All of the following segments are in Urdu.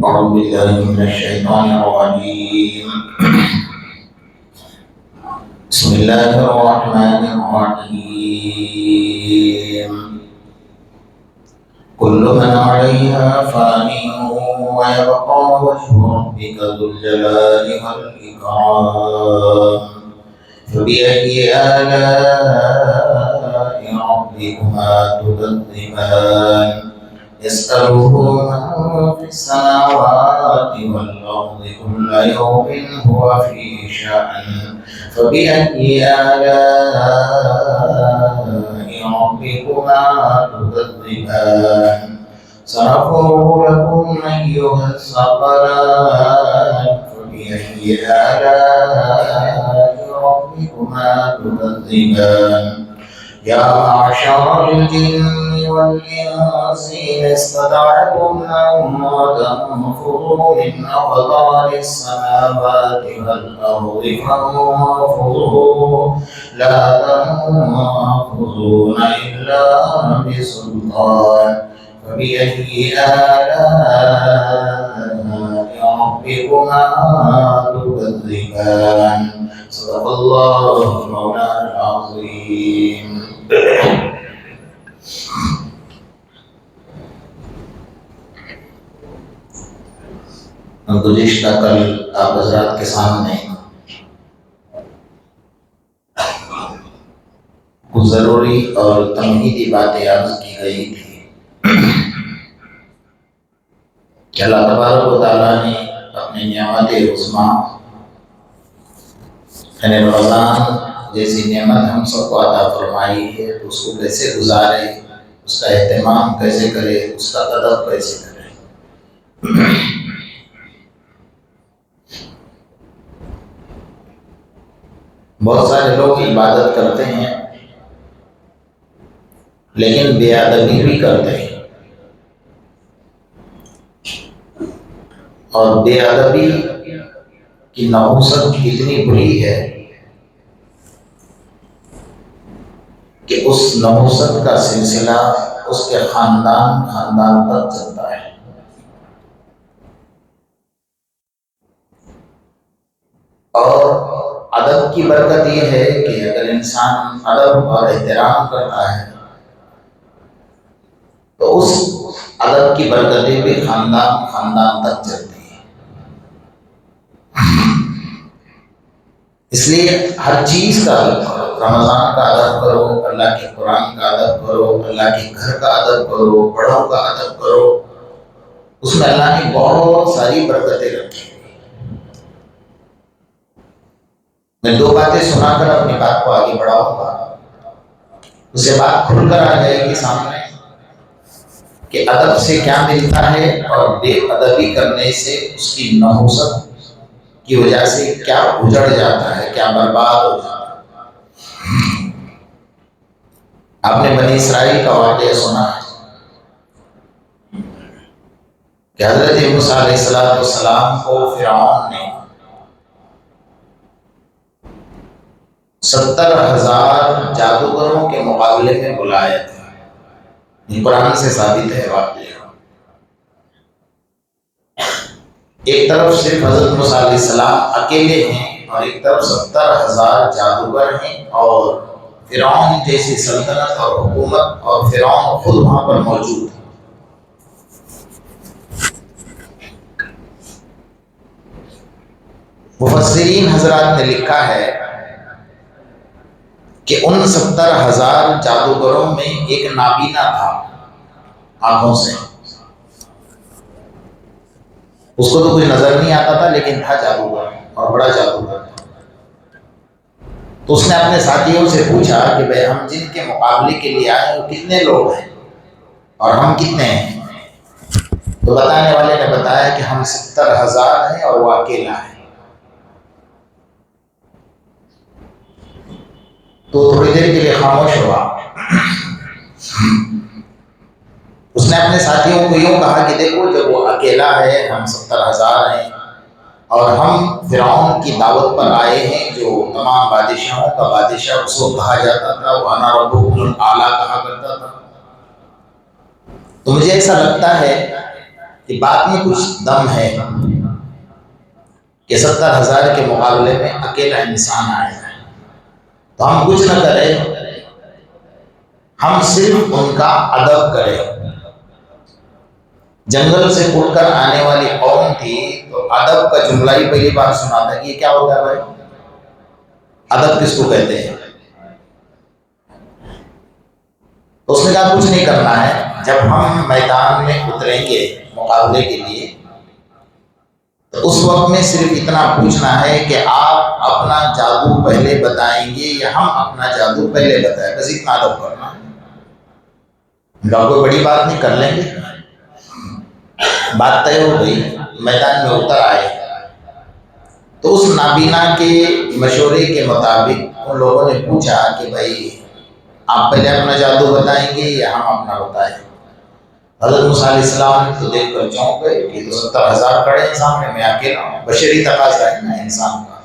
أعوذ بالله من الشيطان الرجيم. بسم الله الرحمن الرحيم. كل من عليها فان ويبقى وجه ربك ذو الجلال والإكرام. فبأي آلاء ربكما تكذبان؟ يسأله من في السماوات والأرض كل يوم هو في شأن. فبأي آلاء ربكما تكذبان؟ سنفرغ لكم أيها الثقلان. فبأي آلاء ربكما تكذبان؟ يا معشر الجن والإنس إن استطعتم أن تنفذوا من أقطار السماوات والأرض فانفذوا لا تنفذون إلا بسلطان. فبأي آلاء ربكما تكذبان؟ صدق الله مولانا العظيم. گزشتہ کل آپ حضرات کے سامنے کچھ ضروری اور تمہیدی باتیں عرض کی گئی تھی کہ اللہ تبارک و تعالیٰ نے اپنی نعمت عظمیٰ یعنی رمضان جیسی نعمت ہم سب کو عطا فرمائی ہے تو اس کو کیسے گزارے، اس کا اہتمام کیسے کرے، اس کا قدر کیسے کرے۔ بہت سارے لوگ عبادت کرتے ہیں لیکن بے ادبی بھی کرتے ہیں، اور بے ادبی کی نحوست اتنی بری ہے کہ اس نحوست کا سلسلہ اس کے خاندان تک چلتا ہے۔ اور ادب کی برکت یہ ہے کہ اگر انسان ادب اور احترام کرتا ہے تو اس ادب کی برکتیں بھی خاندان تک چلتی ہیں۔ اس لیے ہر چیز کا ادب کرو، رمضان کا ادب کرو، اللہ کے قرآن کا ادب کرو، اللہ کے گھر کا ادب کرو، بڑوں کا ادب کرو، اس میں اللہ نے بہت ساری برکتیں رکھی۔ میں دو باتیں سنا کر اپنی بات کو آگے بڑھاؤں گا، اس سے بات کھل کر آ جائے گی سامنے کہ ادب سے کیا ملتا ہے اور بے ادبی کرنے سے اس کی نحوست کی وجہ سے کیا اجڑ جاتا ہے، کیا برباد ہو جاتا ہے۔ آپ نے بنی اسرائیل کا واقعہ سنا ہے کہ حضرت موسیٰ علیہ السلام کو فرعون نے 70,000 جادوگروں کے مقابلے میں بلایا تھا۔ قرآن سے ثابت ہے واقعہ۔ ایک طرف صرف حضرت موسیٰ علیہ السلام اکیلے ہیں اور ایک طرف 70,000 جادوگر ہیں، اور فرعون جیسی سلطنت اور حکومت اور فرعون خود وہاں پر موجود ہے۔ مفسرین حضرات نے لکھا ہے کہ ان 70,000 جادوگروں میں ایک نابینا تھا آنکھوں سے، اس کو تو کچھ نظر نہیں آتا تھا لیکن تھا جادوگر اور بڑا جادوگر تھا۔ تو اس نے اپنے ساتھیوں سے پوچھا کہ بھئی ہم جن کے مقابلے کے لیے آئے وہ کتنے لوگ ہیں اور ہم کتنے ہیں؟ تو بتانے والے نے بتایا کہ ہم 70,000 ہیں اور وہ اکیلا ہے۔ تو تھوڑی دیر کے لیے خاموش ہوا۔ اس نے اپنے ساتھیوں کو یوں کہا کہ دیکھو جب وہ اکیلا ہے، ہم 70,000 ہیں، اور ہم فرعون کی دعوت پر آئے ہیں، جو تمام بادشاہوں کا بادشاہ اس کو کہا جاتا تھا، وَأَنَا رَبُّكُمُ الْأَعْلَىٰ کہا کرتا تھا۔ تو مجھے ایسا لگتا ہے کہ بات میں کچھ دم ہے کہ 70,000 کے مقابلے میں اکیلا انسان آئے ہے، تو ہم کچھ نہ کریں، ہم صرف ان کا ادب کریں۔ جنگل سے اٹھ کر آنے والی قوم تھی، تو ادب کا جملہ ہی پہلی بار سنا تھا کہ یہ کیا ہوتا ہے بھائی؟ ادب کس کو کہتے ہیں؟ اس نے کہا کچھ نہیں کرنا ہے، جب ہم میدان میں اتریں گے مقابلے کے لیے تو اس وقت میں صرف اتنا پوچھنا ہے کہ آپ اپنا جادو پہلے بتائیں گے یا ہم اپنا جادو پہلے بتائیں، بس اتنا ادب کرنا ہے۔ کوئی بڑی بات نہیں، کر لیں گے۔ بات طے ہو گئی، میدان میں اتر آئے تو اس نابینا کے مشورے کے مطابق ان لوگوں نے پوچھا کہ بھائی آپ پہلے اپنا جادو بتائیں گے یا ہم اپنا بتائیں؟ حضرت موسیٰ علیہ السلام نے تو دیکھ کر چونک گئے کہ تو 70,000 کھڑے ہیں سامنے، میں اکیلا ہوں، بشری تقاضا ہے نا انسان کا۔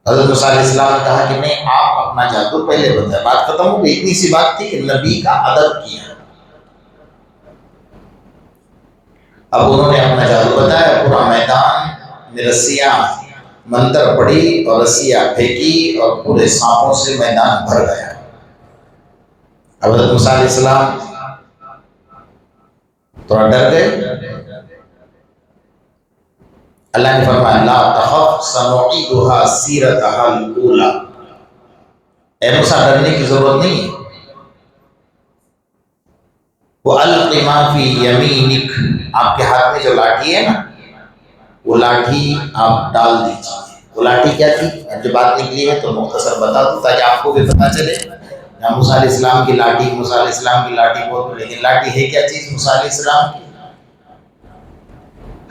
حضرت موسیٰ علیہ السلام نے کہا کہ نہیں، آپ اپنا جادو پہلے بتائیں۔ بات ختم ہو گئی، اتنی سی بات تھی کہ نبی کا ادب کیا۔ اب انہوں نے اپنا جادو بتایا، پورا میدان میں رسیاں منتر پڑی اور رسیاں پھینکی اور پورے سانپوں سے میدان بھر گیا۔ حضرت موسیٰ علیہ السلام تھوڑا ڈر گئے۔ اللہ نے فرمایا لا تخف سنعیدها سیرتها الاولی، اے موسیٰ ڈرنے کی ضرورت نہیں ہے۔ وَأَلْقِ مَا فِي يَمِينِكَ، آپ کے ہاتھ میں جو لاٹھی ہے نا، وہ لاٹھی آپ ڈال دیجیے۔ وہ لاٹھی کیا تھی؟ جو بات نکلی ہے تو مختصر بتا دوں تاکہ آپ کو بھی پتہ چلے۔ موسیٰ علیہ السلام کی لاٹھی، موسیٰ علیہ السلام کی لاٹھی بہت، لیکن لاٹھی ہے کیا چیز موسیٰ علیہ السلام کی؟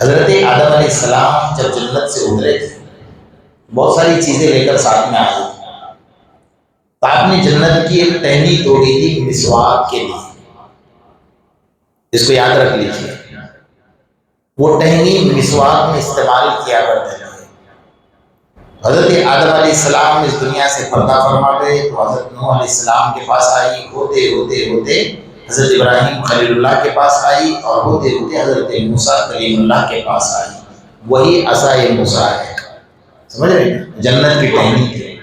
حضرت آدم علیہ السلام جب جنت سے اترے تھے بہت ساری چیزیں لے کر ساتھ میں آئے تھے، تو آپ نے جنت کی ایک ٹہنی توڑی تھی مسواک کے لیے، اس کو یاد رکھ لیجیے۔ وہ ٹہنی مسواک میں استعمال کیا کرتے تھے۔ حضرت آدم علیہ السلام اس دنیا سے پردہ فرما گئے تو حضرت نوح علیہ السلام کے پاس آئی، ہوتے ہوتے ہوتے حضرت ابراہیم خلیل اللہ کے پاس آئی، اور ہوتے ہوتے حضرت موسیٰ کلیم اللہ کے پاس آئی۔ وہی عصائے موسیٰ ہے، سمجھ رہے ہیں؟ جنت کی ٹہنی تھی۔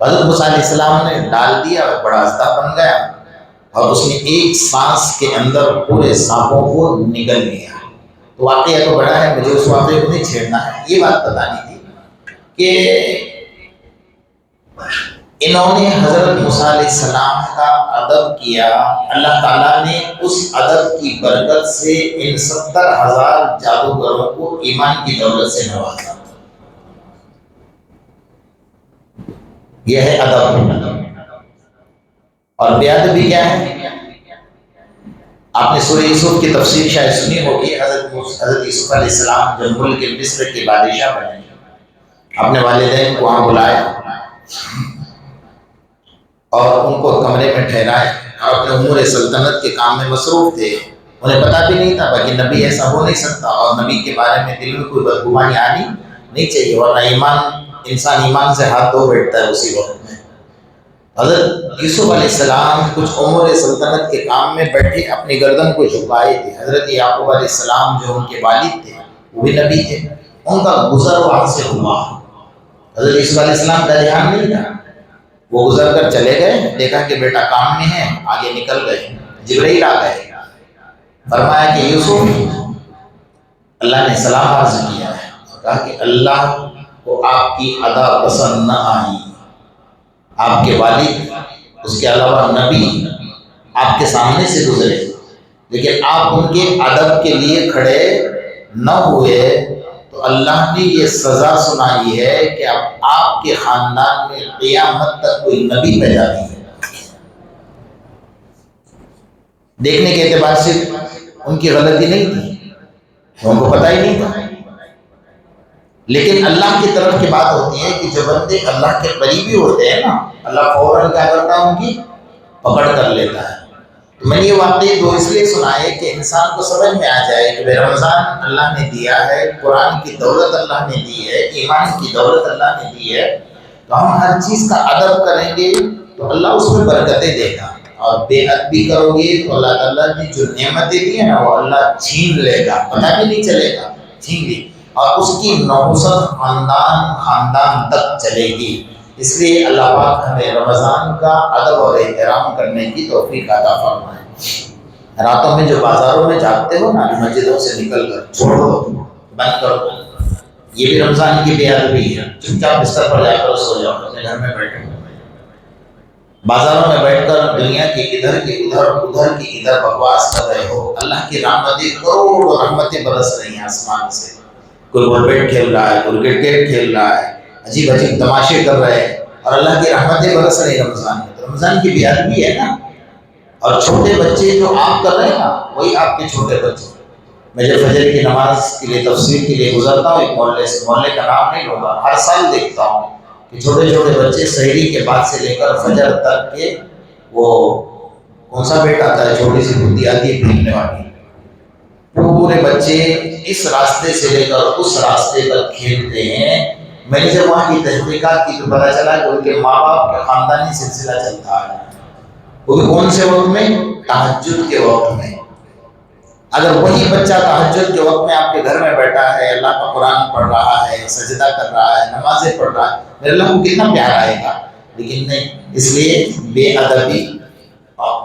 حضرت موسیٰ علیہ السلام نے ڈال دیا اور بڑا عصا بن گیا، اور اس نے ایک سانس کے اندر پورے سانپوں کو نگل لیا۔ تو واقعہ تو بڑا ہے، مجھے اس واقعے کو نہیں چھیڑنا ہے، یہ بات بتانی تھی کہ انہوں نے حضرت موسیٰ علیہ السلام کا ادب کیا، اللہ تعالیٰ نے اس ادب کی برکت سے ان 70,000 جادوگروں کو ایمان کی دولت سے نوازا۔ یہ ہے ادب۔ اور بے ادبی کیا ہے؟ آپ نے سورہ یوسف کی تفسیر شاید سنی ہوگی۔ حضرت یوسف علیہ السلام جب ملک مصر کے بادشاہ بنے، اپنے والدین کو وہاں بلایا اور ان کو کمرے میں ٹھہرائے، اور اپنے امور سلطنت کے کام میں مصروف تھے۔ انہیں پتہ بھی نہیں تھا کہ نبی ایسا ہو نہیں سکتا، اور نبی کے بارے میں دل میں کوئی بدگمانی آنی نہیں چاہیے، ورنہ انسان ایمان سے ہاتھ دھو بیٹھتا ہے اسی وقت میں۔ حضرت یوسف علیہ السلام کچھ امور سلطنت کے کام میں بیٹھے اپنی گردن کو جھکائے تھے۔ حضرت یعقوب علیہ السلام جو ان کے والد تھے وہ بھی نبی تھے، ان کا گزر وہاں سے ہوا۔ حضرت یوسف علیہ السلام کا دھیان نہیں تھا، وہ گزر کر چلے گئے، دیکھا کہ بیٹا کام میں ہے، آگے نکل گئے۔ جبرائیل آ گئے، فرمایا کہ یوسف، اللہ نے سلام عرض کیا ہے، کہا کہ اللہ کو آپ کی ادا پسند نہ آئی، آپ کے والد اس کے علاوہ نبی آپ کے سامنے سے گزرے، لیکن آپ ان کے ادب کے لیے کھڑے نہ ہوئے، تو اللہ نے یہ سزا سنائی ہے کہ اب آپ کے خاندان میں قیامت تک کوئی نبی پیدا نہیں ہے۔ دیکھنے کے اعتبار سے ان کی غلطی نہیں تھی، ان کو پتہ ہی نہیں تھا، لیکن اللہ کی طرف کی بات ہوتی ہے کہ جو بندے اللہ کے قریبی ہوتے ہیں نا، اللہ فوراً کیا کرتا ہے، ان کی پکڑ کر لیتا ہے۔ تو میں نے یہ واقعی دو اس لیے سنائے کہ انسان کو سمجھ میں آ جائے کہ رمضان اللہ نے دیا ہے، قرآن کی دولت اللہ نے دی ہے، ایمان کی دولت اللہ نے دی ہے، تو ہم ہر چیز کا ادب کریں گے تو اللہ اس میں برکتیں دے گا، اور بے ادبی کرو گے تو اللہ تعالیٰ نے جو نعمتیں دی ہیں نا وہ اللہ چھین لے گا، پتہ بھی نہیں چلے گا، چھین لی، اور اس کی نحوست خاندان تک چلے گی۔ اس لیے اللہ پاک ہمیں رمضان کا ادب اور احترام کرنے کی توفیق عطا فرمائے۔ راتوں میں جو بازاروں میں جاگتے ہو نا، مسجدوں سے نکل کر چھوڑ دو، بند کر دو، یہ بھی رمضان کی بے ادبی ہے۔ چپ چاپ بستر پر جا کر سو جاؤ، اپنے گھر میں بیٹھو۔ بازاروں میں بیٹھ کر دنیا کی ادھر کی ادھر، ادھر کی ادھر بکواس کر رہے ہو، اللہ کی رحمتیں کروڑوں رحمتیں برس رہی ہیں آسمان سے، کوئی بال بیٹ کھیل رہا ہے، کوئی کرکٹ کھیل رہا ہے، عجیب عجیب تماشے کر رہے ہیں، اور اللہ کی رحمتیں برس رہی ہیں رمضان میں۔ تو رمضان کی بے ادبی ہے نا۔ اور چھوٹے بچے جو آپ کر رہے ہیں نا، وہی آپ کے چھوٹے بچے۔ میں جب فجر کی نماز کے لیے تفسیر کے لیے گزرتا ہوں ایک محلے سے، محلے کا نام نہیں لوں گا، ہر سال دیکھتا ہوں کہ چھوٹے چھوٹے بچے سحری کے بعد سے لے کر فجر تک کے، وہ کون سا بیٹ آتا ہے، چھوٹی سی بندی آتی ہے پھینکنے والی، پورے بچے اس راستے سے لے کر اس راستے تک کھیلتے ہیں۔ میں نے جب وہاں کی تحقیقات کی تو پتہ چلا کہ ان کے ماں باپ کا خاندانی سلسلہ چلتا ہے، وہ بھی کون سے وقت میں؟ تہجد کے وقت میں۔ اگر وہی بچہ تہجد کے وقت میں آپ کے گھر میں بیٹھا ہے، اللہ کا قرآن پڑھ رہا ہے، سجدہ کر رہا ہے، نمازیں پڑھ رہا ہے، میرے اللہ کو کتنا پیار آئے گا۔ لیکن نہیں، اس لیے بے ادبی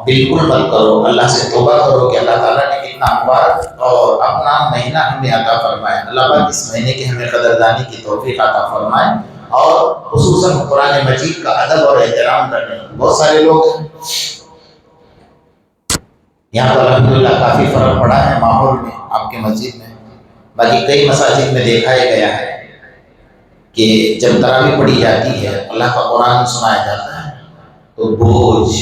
بالکل مت کرو، اللہ سے توبہ کرو کہ اللہ تعالیٰ نے کتنا مبارک اور اپنا مہینہ ہمیں عطا فرمائے۔ اللہ پاک اس مہینے کے ہمیں قدردانی کی توفیق عطا فرمائے، اور خصوصاً قرآن مجید کا ادب اور احترام کرنے۔ بہت سارے لوگ یہاں پر الحمدللہ کافی فرق پڑا ہے ماحول میں، آپ کے مسجد میں، باقی کئی مساجد میں دیکھا گیا ہے کہ جب تراویح پڑھی جاتی ہے، اللہ کا قرآن سنایا جاتا ہے، تو بوجھ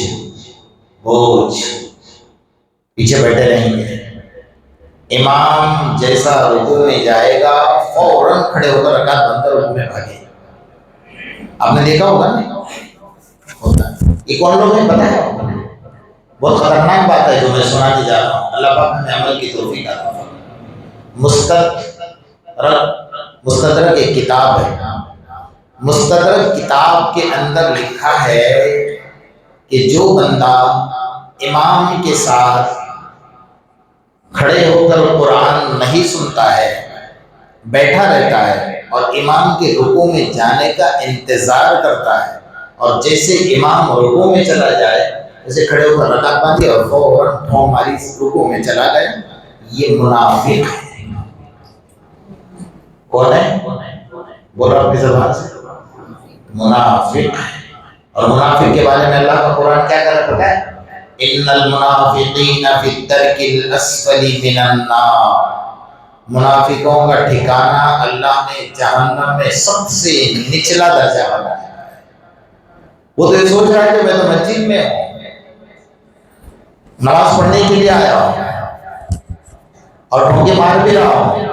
پیچھے بیٹھے رہیں گے، امام جیسا رکوع میں جائے گا فوراً کھڑے ہو کر رکعت بند کر رکوع میں بھاگے۔ آپ نے دیکھا ہوگا نا، ہوتا ہے۔ یہ کون لوگ ہیں پتہ ہے؟ بہت خطرناک بات ہے جو میں سنانے جا رہا ہوں، اللہ پاک ہمیں عمل کی توفیق عطا فرمائے۔ مستدرک ایک کتاب ہے، مستدرک کتاب کے اندر لکھا ہے کہ جو بندہ امام کے ساتھ کھڑے ہو کر قرآن نہیں سنتا ہے، بیٹھا رہتا ہے اور امام کے رکوع میں جانے کا انتظار کرتا ہے، اور جیسے امام رکوع میں چلا جائے، جیسے کھڑے ہو کر رکعت باندھی اور فوراً ٹھوں ماری رکوع میں چلا گیا، یہ منافق ہے۔ کون ہے؟ بولا اپنی زبان سے، منافق ہے۔ اور منافق کے بارے میں اللہ کا قرآن کیا کہہ رہا ہے؟ ان المنافقین فی الدرک الاسفل من النار، منافقوں کا ٹھکانہ اللہ نے جہنم میں سب سے نچلا درجہ بنایا ہے۔ وہ تو یہ سوچ رہا ہے کہ میں تو مسجد میں ہوں، نماز پڑھنے کے لیے آیا ہوں اور ٹھونکے مار بھی رہا ہوں۔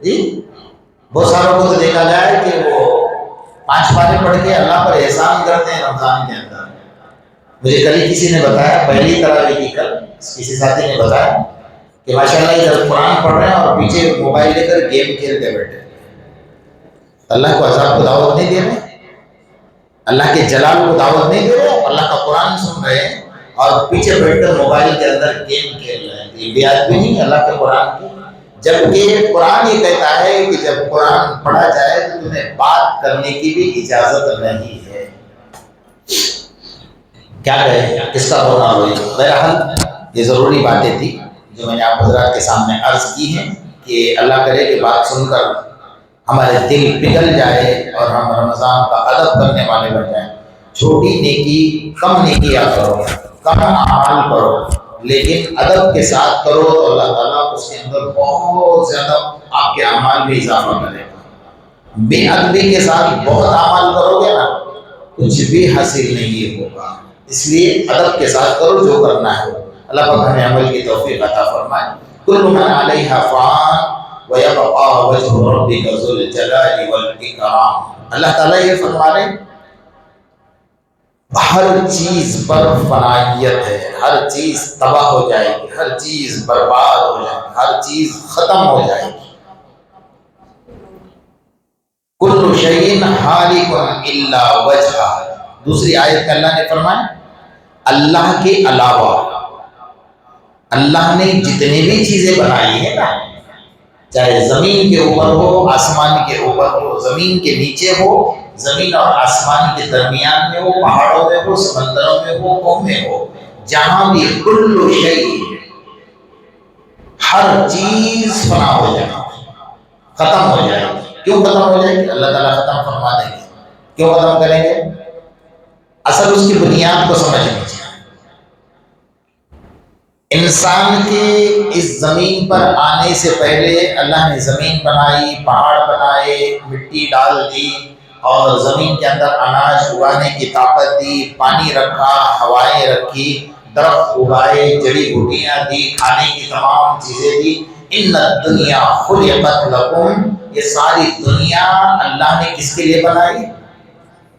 جی بہت ساروں کو تو دیکھا جائے کہ وہ 5 پارے پڑھ کے اللہ پر احسان کرتے ہیں رمضان کے اندر۔ مجھے کل ہی کسی نے بتایا، پہلی تراویح کی کل کسی ساتھی نے بتایا کہ ماشاءاللہ ادھر قرآن پڑھ رہے ہیں اور پیچھے موبائل لے کر گیم کھیلتے بیٹھے۔ اللہ کو عذاب کو دعوت نہیں دے رہے، اللہ کے جلال کو دعوت نہیں دے رہے، اللہ کا قرآن سن رہے ہیں اور پیچھے بیٹھ کر موبائل کے اندر گیم کھیل رہے ہیں۔ یہ بے ادبی نہیں اللہ کے قرآن کی، جبکہ قرآن یہ کہتا ہے کہ جب قرآن پڑھا جائے تو تمہیں بات کرنے کی بھی اجازت نہیں ہے۔ کیا کہے، کس کا ہونا ہوئی؟ بہرحال یہ ضروری باتیں تھی جو میں نے آپ حضرات کے سامنے عرض کی ہیں، کہ اللہ کرے کہ بات سن کر ہمارے دل پگھل جائے اور ہم رمضان کا ادب کرنے والے بن جائیں۔ چھوٹی نیکی، کم نیکیاں کرو، کم اعمال کرو، لیکن ادب کے ساتھ کرو تو اللہ تعالیٰ اس کے اندر بہت زیادہ آپ کے اعمال میں اضافہ کرے گا۔ بے ادبی کے ساتھ بہت اعمال کرو گے نا، کچھ بھی حاصل نہیں ہوگا۔ اس لیے ادب کے ساتھ کرو جو کرنا ہے۔ اللہ پاک ہمیں عمل کی توفیق عطا فرمائے۔ کل من علیہا فان ویبقى وجہ ربک ذو الجلال والاکرام۔ اللہ تعالیٰ یہ فرما رہے ہیں ہر چیز پر فنائیت ہے، ہر چیز تباہ ہو جائے گی، ہر چیز برباد ہو جائے گی، ہر چیز ختم ہو جائے گی۔ کل شیء ہالک الا وجہہ۔ دوسری آیت میں اللہ نے فرمایا اللہ کے علاوہ، اللہ نے جتنے بھی چیزیں بنائی ہیں نا، چاہے زمین کے اوپر ہو، آسمان کے اوپر ہو، زمین کے نیچے ہو، زمین اور آسمان کے درمیان میں ہو، پہاڑوں میں ہو، سمندروں میں ہو، قوم میں ہو، جہاں بھی کل شیء، ہر چیز فنا ہو جائے گی، ختم ہو جائے گی۔ کیوں ختم ہو جائے گی؟ اللہ تعالیٰ ختم فرما دیں گے۔ کیوں ختم کریں گے؟ اصل اس کی بنیاد کو سمجھنی چاہیے۔ انسان کے اس زمین پر آنے سے پہلے اللہ نے زمین بنائی، پہاڑ بنائے، مٹی ڈال دی، اور زمین کے اندر اناج اگانے کی طاقت دی، پانی رکھا، ہوائیں رکھی، درخت اگائے، جڑی بوٹیاں دی، کھانے کی تمام چیزیں دی۔ ان الدنیا خلقت لکم، یہ ساری دنیا اللہ نے کس کے لیے بنائی؟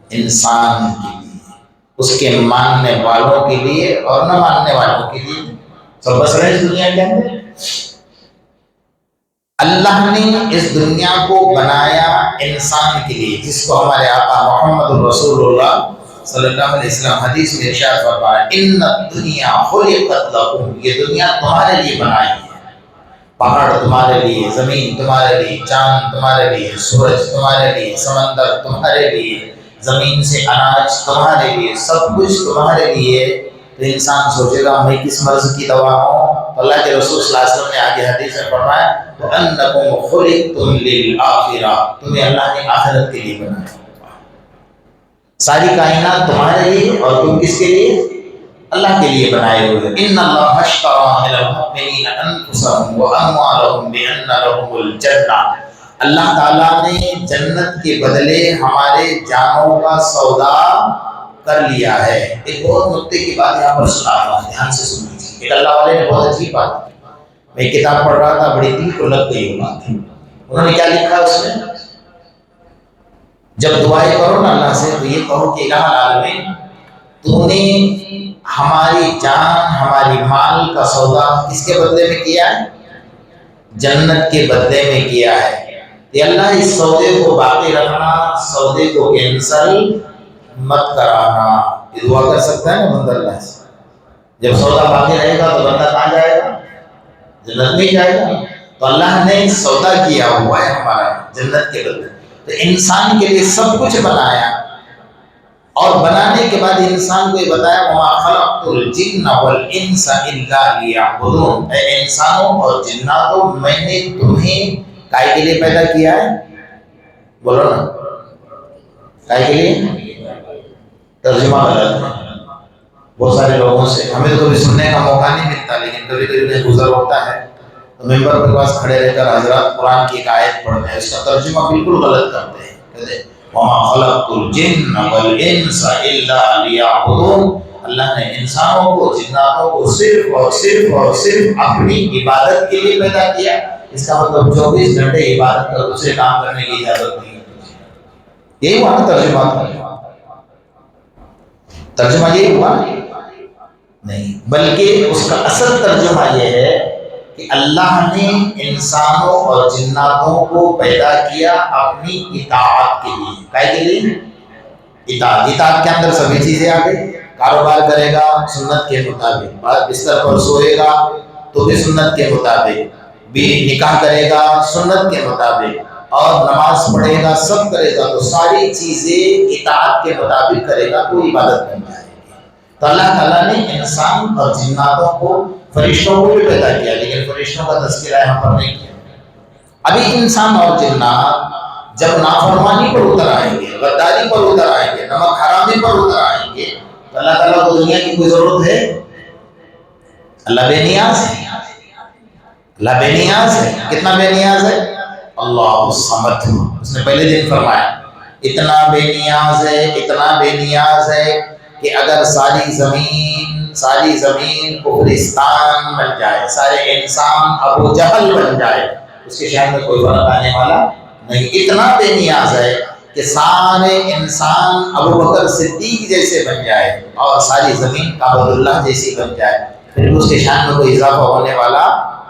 انسان کے لیے، اس کے ماننے والوں کے لیے اور نہ ماننے والوں کے لیے، سب بس رہے اس دنیا کے اندر۔ اللہ نے اس دنیا کو بنایا انسان کے لیے، جس کو ہمارے آقا محمد رسول اللہ صلی اللہ علیہ وسلم حدیث میں ارشاد فرمایا ان الدنیا خلقت لکم، یہ دنیا تمہارے لیے بنائی ہے۔ پہاڑ تمہارے لیے، زمین تمہارے لیے، چاند تمہارے لیے، سورج تمہارے لیے، سمندر تمہارے لیے، زمین سے اناج تمہارے لیے، سب کچھ تمہارے لیے۔ تو انسان سوچے گا میں کس مرض کی دوا ہوں؟ تو اللہ کے رسول صلی اللہ علیہ وسلم نے آگے حدیث میں فرمایا وَأَنَّكُمْ خُلِقْتُمْ لِلْآخِرَةِ، تمہیں اللہ نے آخرت کے لیے بنایا۔ ساری کائنات تمہارے لیے اور تم کس کے لیے؟ اللہ کے لیے بنائے ہوئے۔ ان اللہ اشتری من المؤمنین انفسهم واموالهم بان لهم الجنہ، اللہ تعالیٰ نے جنت کے بدلے ہمارے جانوں کا سودا کر لیا ہے۔ ایک بہت نکتے کی بات یہاں پر سنا رہا ہوں، دھیان سے سن لیجیے۔ ایک اللہ والے نے بہت عجیب بات کی، میں ایک کتاب پڑھ رہا تھا، بڑی دل کو لگ گئی وہ بات۔ انہوں نے کیا لکھا اس میں؟ جب دعائیں کرو نا اللہ سے تو یہ کہو کہ الہ العالمین، تو نے ہماری جان، ہماری مال کا سودا کس کے بدلے میں کیا ہے؟ جنت کے بدلے میں کیا ہے۔ کہ اللہ اس سودے کو باقی رکھنا، سودے کو کینسل مت کرانا۔ یہ دعا کر سکتا ہے نا بندہ اللہ سے؟ جب سودا باقی رہے گا تو بندہ کہاں جائے گا؟ جنت میں جائے گا۔ تو اللہ نے سودا کیا ہوا ہے ہمارا جنت کے بدلے۔ تو انسان کے لیے سب کچھ بنایا، اور بنانے کے بعد انسان کو یہ بتایا وَمَا خَلَقْتُ الْجِنَّ وَالْإِنسَ إِلَّا لِيَعْبُدُونَ، اے انسانوں اور جناتوں میں نے تمہیں کائے کے لیے پیدا کیا ہے؟ بولو نا، کائے کے لیے؟ ترجمہ غلط ہے بہت سارے لوگوں سے، ہمیں تو کبھی سننے کا موقع نہیں ملتا، لیکن کبھی کبھی گزر ہوتا ہے تو ممبر کے پاس کھڑے رہ کر حضرات قرآن کی ایک آیت پڑھتے ہیں، اس کا ترجمہ بالکل غلط کرتے ہیں، کہتے ہیں وَمَا خَلَقْتُ الْجِنَّ وَالْإِنسَ إِلَّا لِيَعْبُدُونَ، اللہ نے انسانوں کو، جناتوں کو صرف اور صرف اور صرف اپنی عبادت کے لیے پیدا کیا۔ اس کا مطلب 24 گھنٹے عبادت کا دوسرے کام کرنے کی اجازت نہیں ہے۔ یہی ہوا نا ترجمہ؟ ترجمہ یہی ہوا نہیں، بلکہ اس کا اصل ترجمہ یہ ہے کہ اللہ نے انسانوں اور جناتوں کو پیدا کیا اپنی اطاعت کے لیے۔ کائے کے لیے؟ اطاعت کے اندر سبھی چیزیں آ گئی۔ کاروبار کرے گا سنت کے مطابق، بستر پر سوئے گا تو بھی سنت کے مطابق، بھی نکاح کرے گا سنت کے مطابق، اور نماز پڑھے گا، سب کرے گا، تو ساری چیزیں اطاعت کے مطابق کرے گا تو عبادت بن جائے گی۔ تو اللہ تعالیٰ نے انسان اور جناتوں کو، فرشتوں کو بھی پیدا کیا، لیکن فرشتوں کا تذکرہ یہاں پر نہیں کیا۔ ابھی انسان اور جنات جب نافرمانی پر اتر آئیں گے، غداری پر اتر آئیں گے، نمک حرامی پر اتر آئیں گے، تو اللہ تعالیٰ کو دنیا کی کوئی ضرورت ہے؟ اللہ بے نیاز ہے، اللہ بے نیاز ہے۔ کتنا بے نیاز ہے؟ اللہ الصمد، اس نے پہلے دن فرمایا اتنا بے نیاز ہے، اتنا بے نیاز ہے کہ اگر ساری زمین کفرستان بن جائے، سارے انسان ابو جہل بن جائے، اس کے شہر میں کوئی فرق آنے والا نہیں۔ اتنا بے نیاز ہے کہ سارے انسان ابو بکر صدیق جیسے بن جائے اور ساری زمین کعبۃ اللہ جیسی بن جائے، پھر اس کے شان میں کوئی اضافہ ہونے والا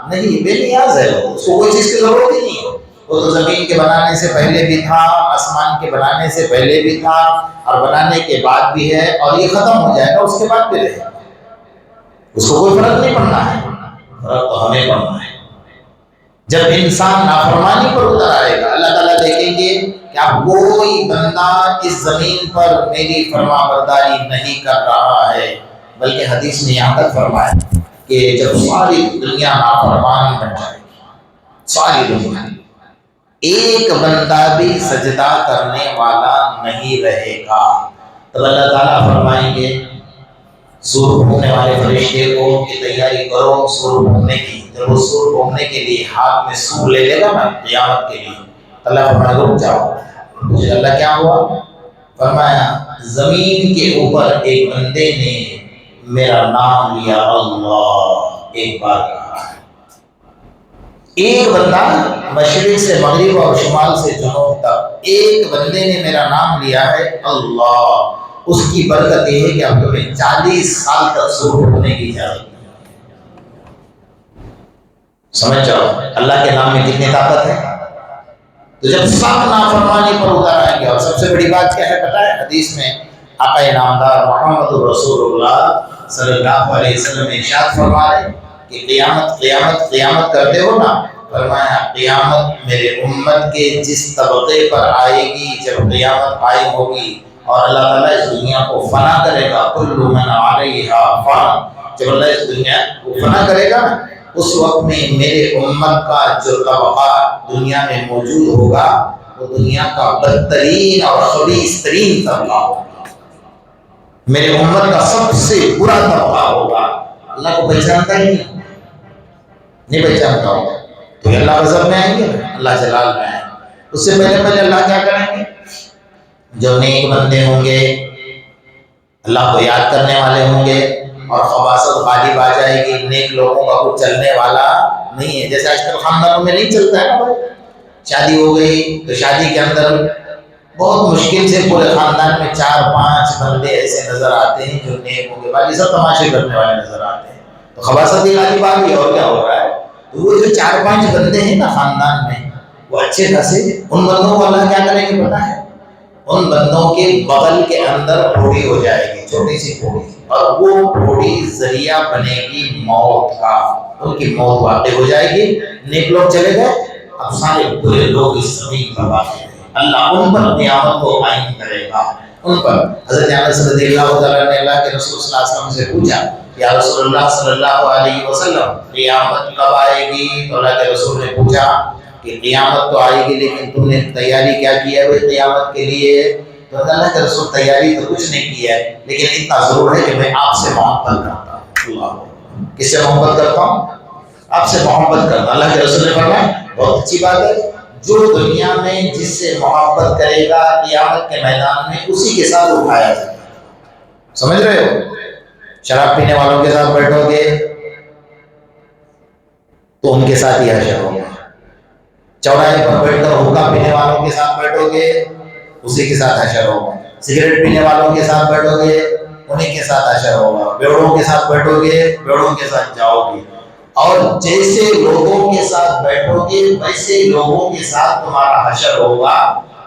نہیں، بے نیاز ہے وہ، اس کو کوئی چیز کی ضرورت ہی نہیں ہے۔ وہ تو زمین کے بنانے سے پہلے بھی تھا، آسمان کے بنانے سے پہلے بھی تھا، اور بنانے کے بعد بھی ہے، اور یہ ختم ہو جائے گا اس کے بعد بھی رہے گا۔ اس کو کوئی فرق نہیں پڑنا ہے، فرق تو ہمیں پڑنا ہے۔ جب انسان نافرمانی پر اتر آئے گا، اللہ تعالیٰ دیکھیں گے کہ اب کوئی بندہ اس زمین پر میری فرما برداری نہیں کر رہا ہے، بلکہ حدیث میں یہاں تک فرمایا کہ جب ساری دنیا نافرمان بن جائے گی، ساری دنیا، ایک بندہ بھی سجدہ کرنے والا نہیں رہے گا، تب اللہ تعالیٰ فرمائیں گے سور بھوننے والے فرشتے کو کہ تیاری کرو سور بھوننے کی۔ جب وہ سور بھوننے کے لیے ہاتھ میں سور لے لے گا نا قیامت کے لیے، اللہ فرمائے گا رک جاؤ۔ مجھے اللہ کیا ہوا؟ فرمایا زمین کے اوپر ایک بندے نے میرا نام لیا اللہ، ایک بار کہا۔ ایک بندہ مشرق سے مغرب اور شمال سے جنوب تک ایک بندے نے میرا نام لیا ہے اللہ، اس کی برکت یہ ہے کہ اب تمہیں 40 سال تک سور بھوننے کی اجازت ہے۔ سمجھ جاؤ اللہ کے نام میں کتنی طاقت ہے۔ تو جب سب نافرمانی پر اتر آئیں گے، اور سب سے بڑی بات کیا ہے پتہ ہے؟ حدیث میں آقا انعامدار محمد رسول اللہ صلی اللہ علیہ وسلم ارشاد فرما رہے کہ قیامت قیامت قیامت کرتے ہو نا، فرمایا قیامت میرے امت کے جس طبقے پر آئے گی، جب قیامت قائم ہوگی اور اللہ تعالیٰ اس دنیا کو فنا کرے گا، کل من علیہا فان، جب اللہ اس دنیا کو فنا کرے گا نا، اس وقت میں میرے امت کا جو طبقہ دنیا میں موجود ہوگا وہ دنیا کا بدترین اور خبیث ترین طبقہ ہوگا، میرے امت کا سب سے برا طبقہ ہوگا۔ اللہ کو پہچانتا ہی نہیں پہچانتا ہوگا تو اللہ غضب میں آئیں گے، اللہ جلال میں آئیں گے۔ اس سے پہلے پہلے اللہ کیا کریں گے؟ جو نیک بندے ہوں گے، اللہ کو یاد کرنے والے ہوں گے، اور خباثت غالب آ جائے گی، نیک لوگوں کا کچھ چلنے والا نہیں ہے۔ جیسے آج کل خاندانوں میں نہیں چلتا ہے نا بھائی، شادی ہو گئی تو شادی کے اندر بہت مشکل سے پورے خاندان میں 4-5 بندے ایسے نظر آتے ہیں جو نیک ہوں گے، باقی سب تماشے کرنے والے نظر آتے ہیں، تو خباثت ہی غالب آ گئی، اور کیا ہو رہا ہے؟ تو وہ جو 4-5 بندے ہیں نا خاندان میں، وہ اچھے خاصے، ان بندوں کو اللہ کیا کریں گے پتہ ہے؟ ان بندوں کے بغل کے اندر پھوڑی ہو جائے گی، چھوٹی سی پھوڑی، اور وہ پھوڑی ذریعہ بنے گی موت کا، ان کی موت واقع ہو جائے گی۔ نیک لوگ چلے گئے، اب سارے برے لوگ اس زمین پر باقی ہیں، اللہ ان پر قیامت کو قائم کرے گا۔ ان پر حضرت انس رضی اللہ تعالیٰ نے اللہ کے رسول صلی اللہ علیہ وسلم سے پوچھا یا رسول اللہ صلی اللہ علیہ وسلم قیامت کب آئے گی؟ تو اللہ کے رسول نے پوچھا کہ قیامت تو آئے گی لیکن تم نے تیاری کیا کی ہے بھائی قیامت کے لیے؟ تو اللہ کے رسول تیاری تو کچھ نہیں کی ہے، لیکن اتنا ضرور ہے کہ میں آپ سے محبت کرتا ہوں۔ اللہ کس سے محبت کرتا ہوں؟ آپ سے محبت کرتا ہوں۔ اللہ کے رسول نے فرمایا بہت اچھی بات ہے، جو دنیا میں جس سے محبت کرے گا قیامت کے میدان میں اسی کے ساتھ اٹھایا جائے گا۔ سمجھ رہے ہو؟ شراب پینے والوں کے ساتھ بیٹھو گے تو ان کے ساتھ ہی حشر ہوگا، چوراہے پر بیٹھ کر حقہ پینے والوں کے ساتھ بیٹھو گے اسی کے ساتھ حشر ہوگا، سگریٹ پینے والوں کے ساتھ بیٹھو گے انہیں کے ساتھ حشر ہوگا، بیوڑوں کے ساتھ بیٹھو گے بیوڑوں کے ساتھ جاؤ گے، اور جیسے لوگوں کے ساتھ بیٹھو گے ویسے لوگوں کے ساتھ تمہارا حشر ہوگا۔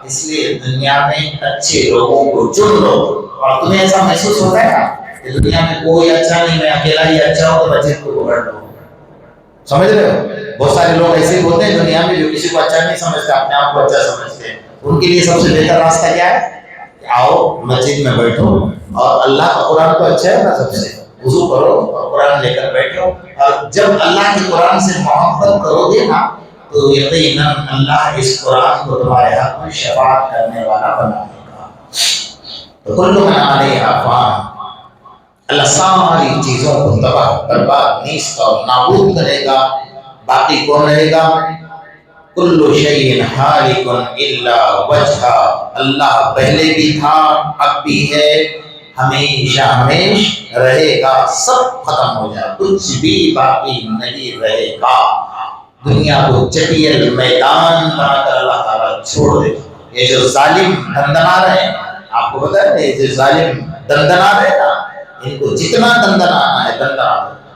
اس لیے دنیا میں اچھے لوگوں کو چن لو، اور تمہیں ایسا محسوس ہوتا ہے نا کہ دنیا میں کوئی اچھا نہیں، میں اکیلا ہی اچھا ہوں، تو بچے کو پکڑ لو۔ سمجھ رہے ہو؟ بہت سارے لوگ ایسے ہوتے ہیں دنیا میں جو کسی کو اچھا نہیں سمجھتے، اپنے آپ کو اچھا سمجھتے ہیں۔ ان کے لیے سب سے بہتر راستہ کیا ہے؟ کہ آؤ مسجد میں بیٹھو، اور اللہ کا قرآن تو اچھا ہے نا، سب سے وضو کرو اور قرآن لے کر بیٹھو، اور جب اللہ کے قرآن سے محبت کرو گے نا تو یقیناً اللہ اس قرآن کو تمہارے حق میں شفاعت کرنے والا بنا دے گا۔ تو کل من علیہا فان، اللہ ساری چیزوں کو تباہ برباد نیست اور نابود کرے گا، باقی کون رہے گا؟ کل شیء ہالک الا وجہہ، اللہ پہلے بھی تھا اب بھی ہے ہمیشہ ہمیش رہے گا، سب ختم ہو جائے کچھ بھی باقی نہیں رہے گا، دنیا کو چٹیل میدان بنا کر اللہ تعالیٰ چھوڑ دے گا۔ یہ جو ظالم دندنا رہے ہیں، آپ کو پتا ہے یہ جو ظالم دندنا رہے نا، ان کو جتنا دندنا ہے دندنا،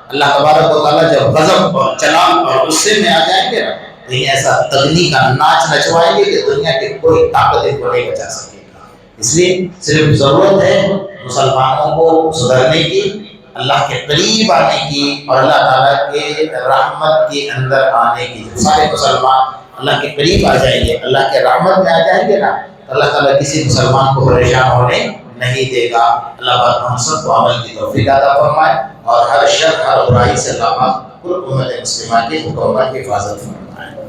اللہ تبارک و تعالیٰ جب غضب اور چلان اور غصے میں آ جائیں گے نا، تو یہ ایسا تغنی کا ناچ نچوائیں گے کہ دنیا کی کوئی طاقت ان کو نہیں بچا سکے گا۔ اس لیے صرف ضرورت ہے مسلمانوں کو سدھرنے کی، اللہ کے قریب آنے کی اور اللہ تعالیٰ کے رحمت کے اندر آنے کی۔ سارے مسلمان اللہ کے قریب آ جائیں گے، اللہ کے رحمت میں آ جائیں گے نا، تو اللہ تعالیٰ کسی مسلمان کو پریشان ہونے نہیں دے گا۔ اللہ پاک ہم سب کو عمل کی توفیق عطا فرمائے اور ہر شر ہر برائی سے اللہ پاک کل امت مسلمہ کی مکمل حفاظت فرمائے۔